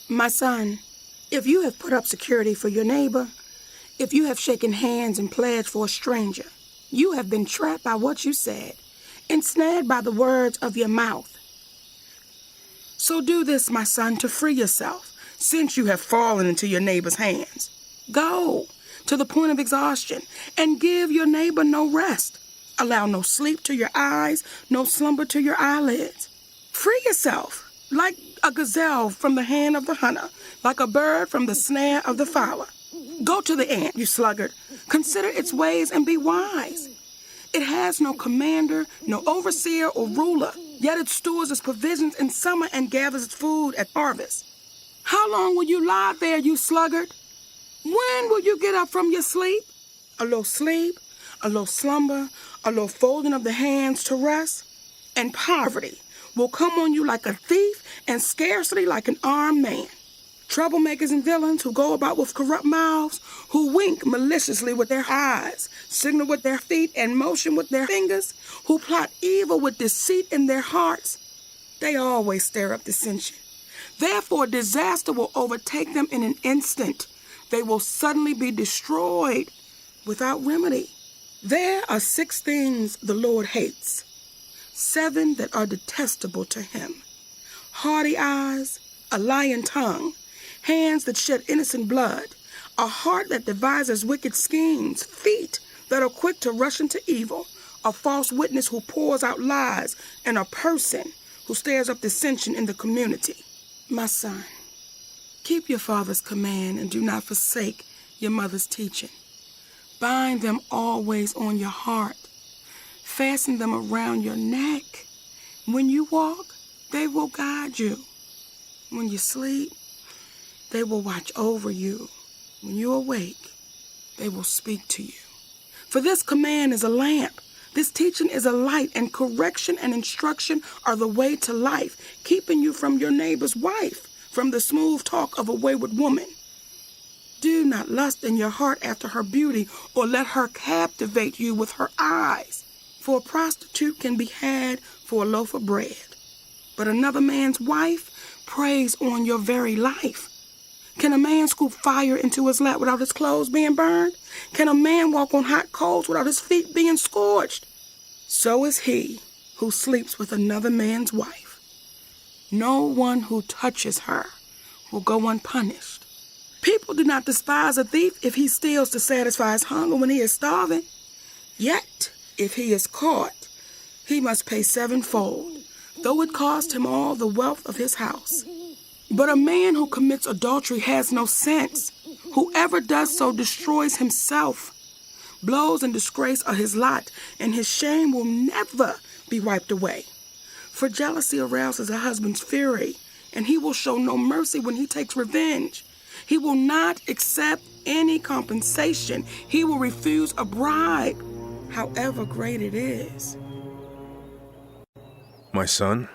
My son, if you have put up security for your neighbor, if you have shaken hands and pledged for a stranger, you have been trapped by what you said, ensnared by the words of your mouth. So do this, my son, to free yourself, since you have fallen into your neighbor's hands. Go to the point of exhaustion and give your neighbor no rest. Allow no sleep to your eyes, no slumber to your eyelids. Free yourself like a gazelle from the hand of the hunter, like a bird from the snare of the fowler. Go to the ant, you sluggard. Consider its ways and be wise. It has no commander, no overseer or ruler, yet it stores its provisions in summer and gathers its food at harvest. How long will you lie there, you sluggard? When will you get up from your sleep? A little sleep, a little slumber, a little folding of the hands to rest, and poverty will come on you like a thief and scarcely like an armed man. Troublemakers and villains who go about with corrupt mouths, who wink maliciously with their eyes, signal with their feet, and motion with their fingers, who plot evil with deceit in their hearts, they always stir up dissension. Therefore, disaster will overtake them in an instant. They will suddenly be destroyed without remedy. There are 6 things the Lord hates, 7 that are detestable to him: haughty eyes, a lying tongue, hands that shed innocent blood, a heart that devises wicked schemes, feet that are quick to rush into evil, a false witness who pours out lies, and a person who stirs up dissension in the community. My son, keep your father's command and do not forsake your mother's teaching. Bind them always on your heart. Fasten them around your neck. When you walk, they will guide you. When you sleep, they will watch over you. When you awake, they will speak to you. For this command is a lamp. This teaching is a light, and correction and instruction are the way to life, keeping you from your neighbor's wife, from the smooth talk of a wayward woman. Do not lust in your heart after her beauty, or let her captivate you with her eyes. For a prostitute can be had for a loaf of bread, but another man's wife preys on your very life. Can a man scoop fire into his lap without his clothes being burned? Can a man walk on hot coals without his feet being scorched? So is he who sleeps with another man's wife. No one who touches her will go unpunished. People do not despise a thief if he steals to satisfy his hunger when he is starving. Yet, if he is caught, he must pay 7-fold, though it cost him all the wealth of his house. But a man who commits adultery has no sense. Whoever does so destroys himself. Blows and disgrace are his lot, and his shame will never be wiped away. For jealousy arouses a husband's fury, and he will show no mercy when he takes revenge. He will not accept any compensation. He will refuse a bribe, however great it is. My son,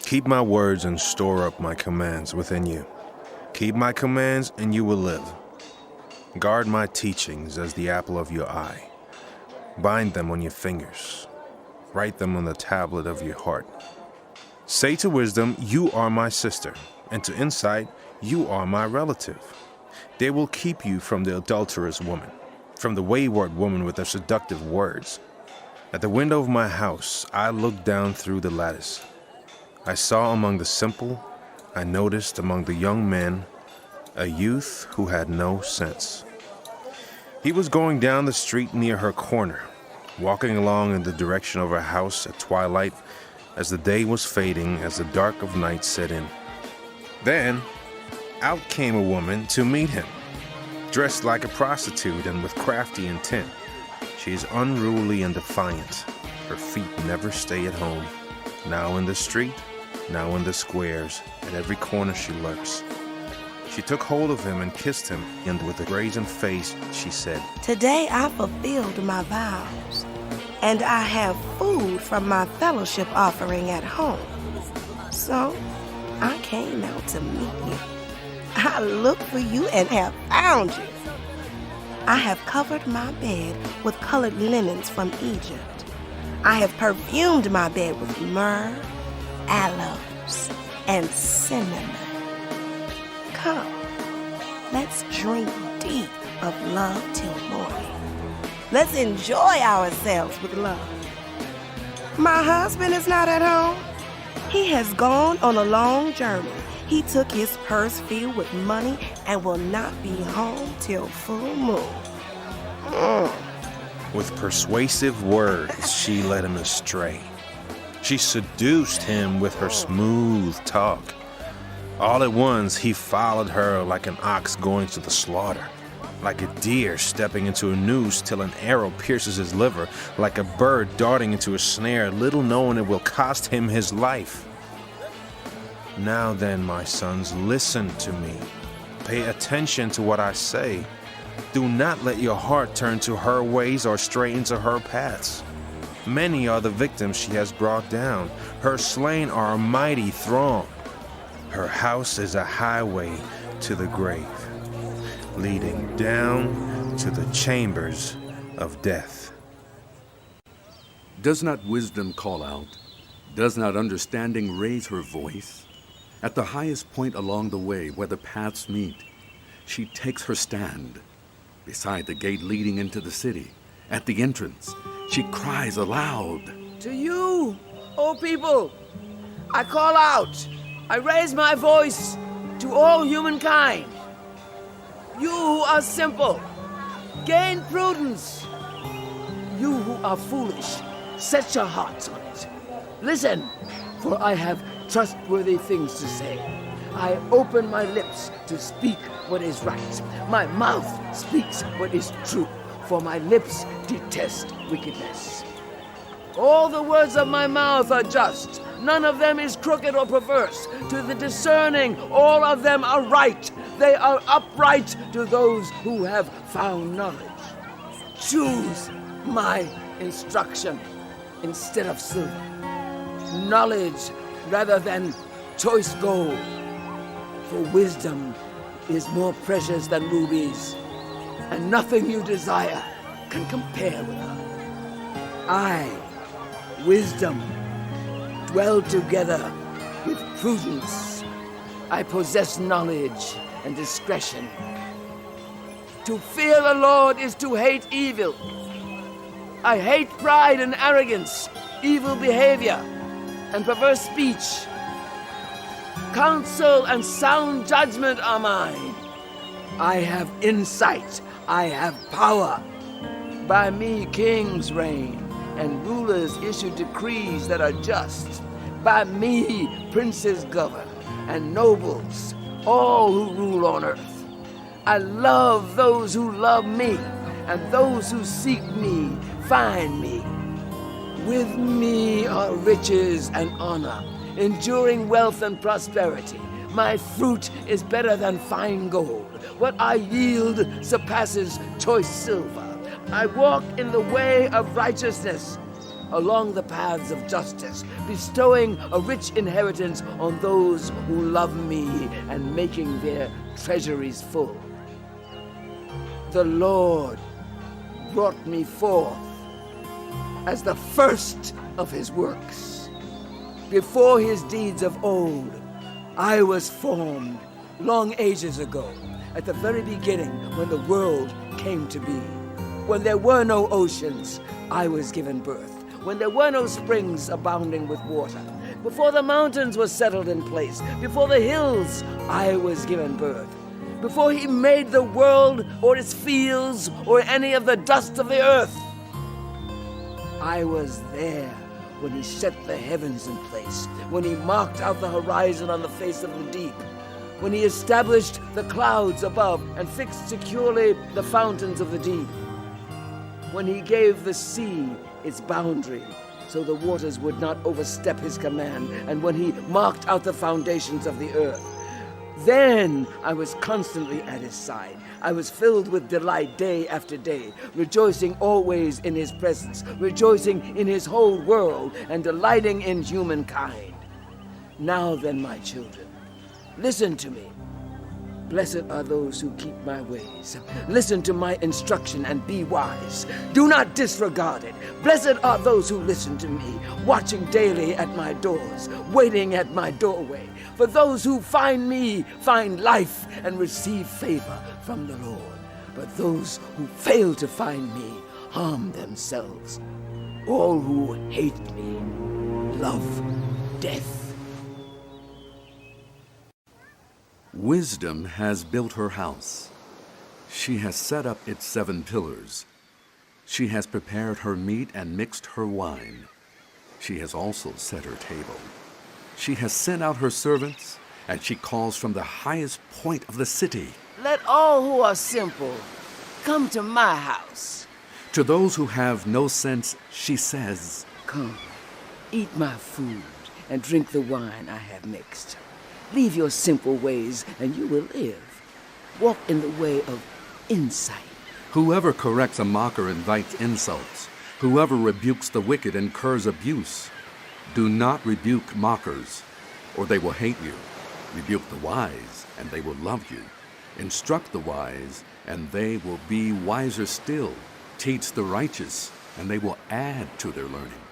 keep my words and store up my commands within you. Keep my commands and you will live. Guard my teachings as the apple of your eye. Bind them on your fingers. Write them on the tablet of your heart. Say to wisdom, you are my sister, and to insight, you are my relative. They will keep you from the adulterous woman, from the wayward woman with her seductive words. At the window of my house, I looked down through the lattice. I saw among the simple, I noticed among the young men, a youth who had no sense. He was going down the street near her corner, walking along in the direction of her house at twilight as the day was fading, as the dark of night set in. Then, out came a woman to meet him, dressed like a prostitute and with crafty intent. She is unruly and defiant. Her feet never stay at home. Now in the street, now in the squares, at every corner she lurks. She took hold of him and kissed him, and with a brazen face she said, "Today I fulfilled my vows, and I have food from my fellowship offering at home. So I came out to meet you. I looked for you and have found you. I have covered my bed with colored linens from Egypt. I have perfumed my bed with myrrh, aloes, and cinnamon. Come, let's drink deep of love till morning. Let's enjoy ourselves with love. My husband is not at home. He has gone on a long journey. He took his purse filled with money and will not be home till full moon. With persuasive words, she led him astray. She seduced him with her smooth talk. All at once, he followed her like an ox going to the slaughter, like a deer stepping into a noose till an arrow pierces his liver, like a bird darting into a snare, little knowing it will cost him his life. Now then, my sons, listen to me. Pay attention to what I say. Do not let your heart turn to her ways or stray into her paths. Many are the victims she has brought down. Her slain are a mighty throng. Her house is a highway to the grave, leading down to the chambers of death. Does not wisdom call out? Does not understanding raise her voice? At the highest point along the way where the paths meet, she takes her stand. Beside the gate leading into the city, at the entrance, she cries aloud. To you, O people, I call out. I raise my voice to all humankind. You who are simple, gain prudence. You who are foolish, set your hearts on it. Listen, for I have trustworthy things to say. I open my lips to speak what is right. My mouth speaks what is true, for my lips detest wickedness. All the words of my mouth are just. None of them is crooked or perverse. To the discerning, all of them are right. They are upright to those who have found knowledge. Choose my instruction instead of silver, knowledge rather than choice gold. For wisdom is more precious than rubies, and nothing you desire can compare with her. I, wisdom, dwell together with prudence. I possess knowledge and discretion. To fear the Lord is to hate evil. I hate pride and arrogance, evil behavior, and perverse speech. Counsel and sound judgment are mine. I have insight. I have power. By me kings reign, and rulers issue decrees that are just. By me princes govern, and nobles, all who rule on earth. I love those who love me, and those who seek me find me. With me are riches and honor, enduring wealth and prosperity. My fruit is better than fine gold. What I yield surpasses choice silver. I walk in the way of righteousness, along the paths of justice, bestowing a rich inheritance on those who love me and making their treasuries full. The Lord brought me forth as the first of his works. Before his deeds of old, I was formed long ages ago, at the very beginning when the world came to be. When there were no oceans, I was given birth. When there were no springs abounding with water. Before the mountains were settled in place. Before the hills, I was given birth. Before he made the world or its fields or any of the dust of the earth. I was there when he set the heavens in place, when he marked out the horizon on the face of the deep, when he established the clouds above and fixed securely the fountains of the deep, when he gave the sea its boundary so the waters would not overstep his command, and when he marked out the foundations of the earth. Then I was constantly at his side. I was filled with delight day after day, rejoicing always in his presence, rejoicing in his whole world, and delighting in humankind. Now then, my children, listen to me. Blessed are those who keep my ways. Listen to my instruction and be wise. Do not disregard it. Blessed are those who listen to me, watching daily at my doors, waiting at my doorway. For those who find me find life and receive favor from the Lord. But those who fail to find me harm themselves. All who hate me love death. Wisdom has built her house. She has set up its 7 pillars. She has prepared her meat and mixed her wine. She has also set her table. She has sent out her servants, and she calls from the highest point of the city. Let all who are simple come to my house. To those who have no sense, she says, Come, eat my food and drink the wine I have mixed. Leave your simple ways, and you will live. Walk in the way of insight. Whoever corrects a mocker invites insults. Whoever rebukes the wicked incurs abuse. Do not rebuke mockers, or they will hate you. Rebuke the wise, and they will love you. Instruct the wise, and they will be wiser still. Teach the righteous, and they will add to their learning.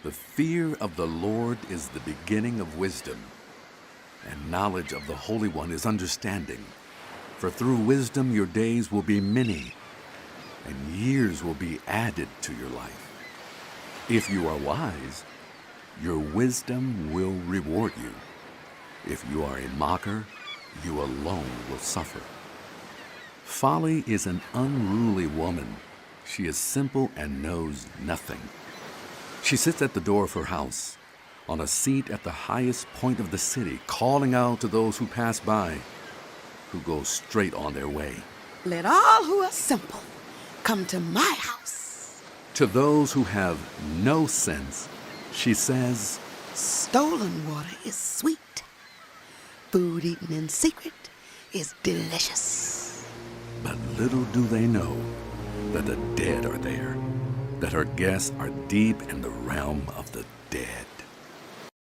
The fear of the Lord is the beginning of wisdom, and knowledge of the Holy One is understanding. For through wisdom your days will be many, and years will be added to your life. If you are wise, your wisdom will reward you. If you are a mocker, you alone will suffer. Folly is an unruly woman. She is simple and knows nothing. She sits at the door of her house, on a seat at the highest point of the city, calling out to those who pass by, who go straight on their way. Let all who are simple come to my house. To those who have no sense, she says, Stolen water is sweet. Food eaten in secret is delicious. but little do they know that the dead are there, that her guests are deep in the realm of the dead.